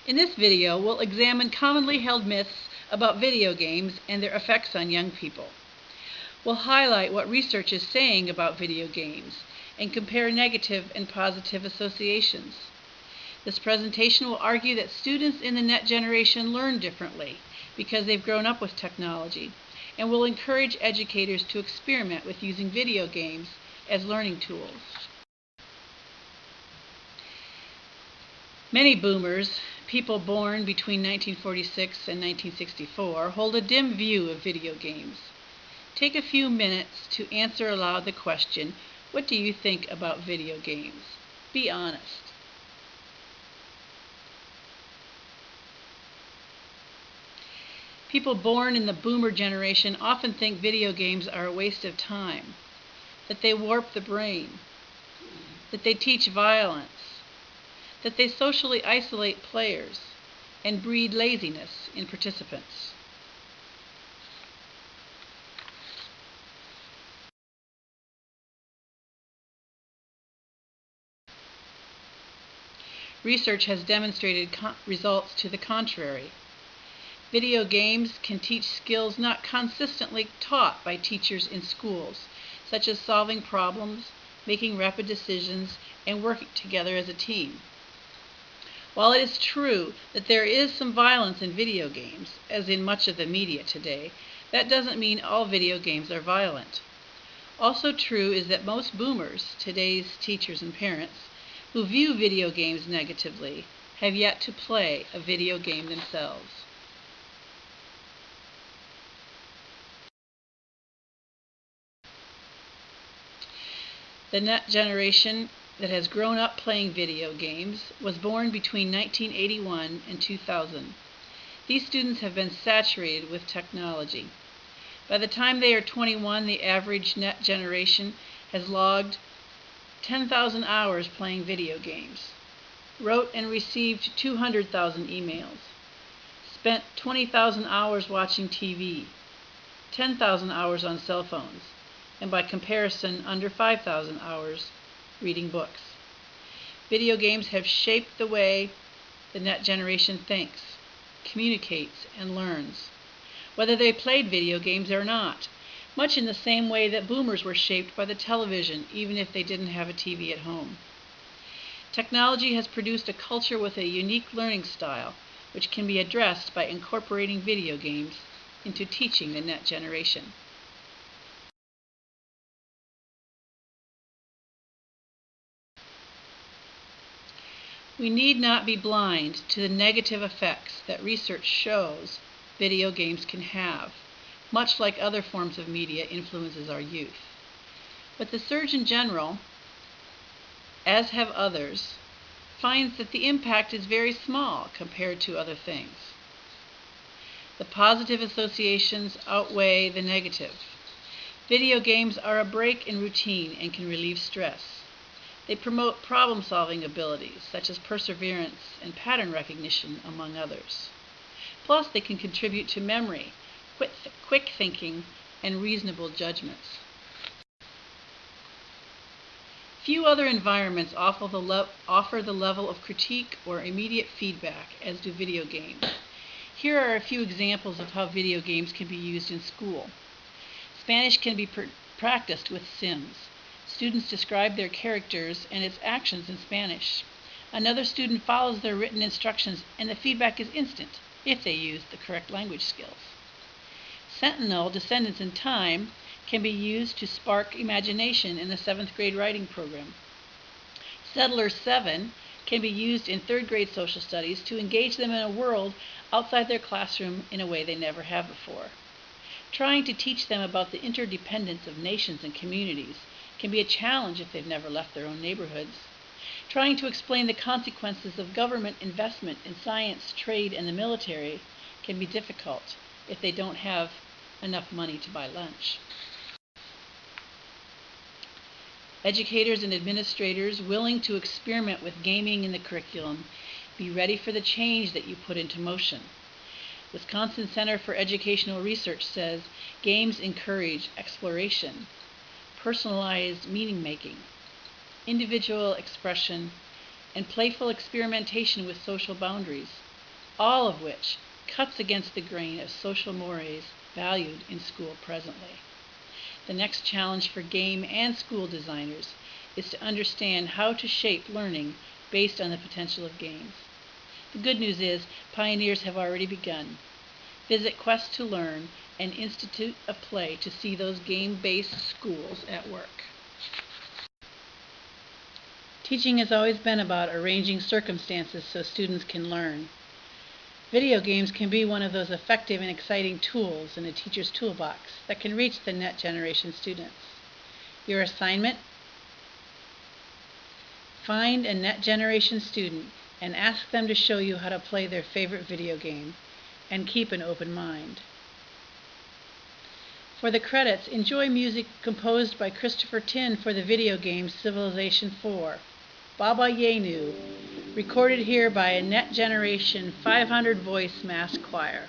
In this video, we'll examine commonly held myths about video games and their effects on young people. We'll highlight what research is saying about video games and compare negative and positive associations. This presentation will argue that students in the net generation learn differently because they've grown up with technology, and will encourage educators to experiment with using video games as learning tools. Many boomers, people born between 1946 and 1964, hold a dim view of video games. Take a few minutes to answer aloud the question, what do you think about video games? Be honest. People born in the boomer generation often think video games are a waste of time, that they warp the brain, that they teach violence, that they socially isolate players and breed laziness in participants. Research has demonstrated results to the contrary. Video games can teach skills not consistently taught by teachers in schools, such as solving problems, making rapid decisions, and working together as a team. While it is true that there is some violence in video games, as in much of the media today, that doesn't mean all video games are violent. Also true is that most boomers, today's teachers and parents, who view video games negatively, have yet to play a video game themselves. The net generation that has grown up playing video games was born between 1981 and 2000. These students have been saturated with technology. By the time they are 21, the average net generation has logged 10,000 hours playing video games, wrote and received 200,000 emails, spent 20,000 hours watching TV, 10,000 hours on cell phones, and by comparison, under 5,000 hours reading books. Video games have shaped the way the net generation thinks, communicates, and learns, whether they played video games or not, much in the same way that boomers were shaped by the television, even if they didn't have a TV at home. Technology has produced a culture with a unique learning style, which can be addressed by incorporating video games into teaching the net generation. We need not be blind to the negative effects that research shows video games can have, much like other forms of media influences our youth. But the Surgeon General, as have others, finds that the impact is very small compared to other things. The positive associations outweigh the negative. Video games are a break in routine and can relieve stress. They promote problem-solving abilities, such as perseverance and pattern recognition, among others. Plus, they can contribute to memory, quick thinking, and reasonable judgments. Few other environments offer the level of critique or immediate feedback as do video games. Here are a few examples of how video games can be used in school. Spanish can be practiced with Sims. Students describe their characters and its actions in Spanish. Another student follows their written instructions, and the feedback is instant if they use the correct language skills. Sentinel, Descendants in Time, can be used to spark imagination in the 7th grade writing program. Settlers 7 can be used in 3rd grade social studies to engage them in a world outside their classroom in a way they never have before. Trying to teach them about the interdependence of nations and communities can be a challenge if they've never left their own neighborhoods. Trying to explain the consequences of government investment in science, trade, and the military can be difficult if they don't have enough money to buy lunch. Educators and administrators willing to experiment with gaming in the curriculum, be ready for the change that you put into motion. Wisconsin Center for Educational Research says games encourage exploration, personalized meaning-making, individual expression, and playful experimentation with social boundaries. all of which cuts against the grain of social mores valued in school presently. The next challenge for game and school designers is to understand how to shape learning based on the potential of games. The good news is pioneers have already begun. Visit Quest to Learn and Institute of Play to see those game-based schools at work. Teaching has always been about arranging circumstances so students can learn. Video games can be one of those effective and exciting tools in a teacher's toolbox that can reach the Net Generation students. Your assignment? Find a Net Generation student and ask them to show you how to play their favorite video game, and keep an open mind. For the credits, enjoy music composed by Christopher Tin for the video game Civilization 4, Baba Yenu, recorded here by a Net Generation 500 voice mass choir.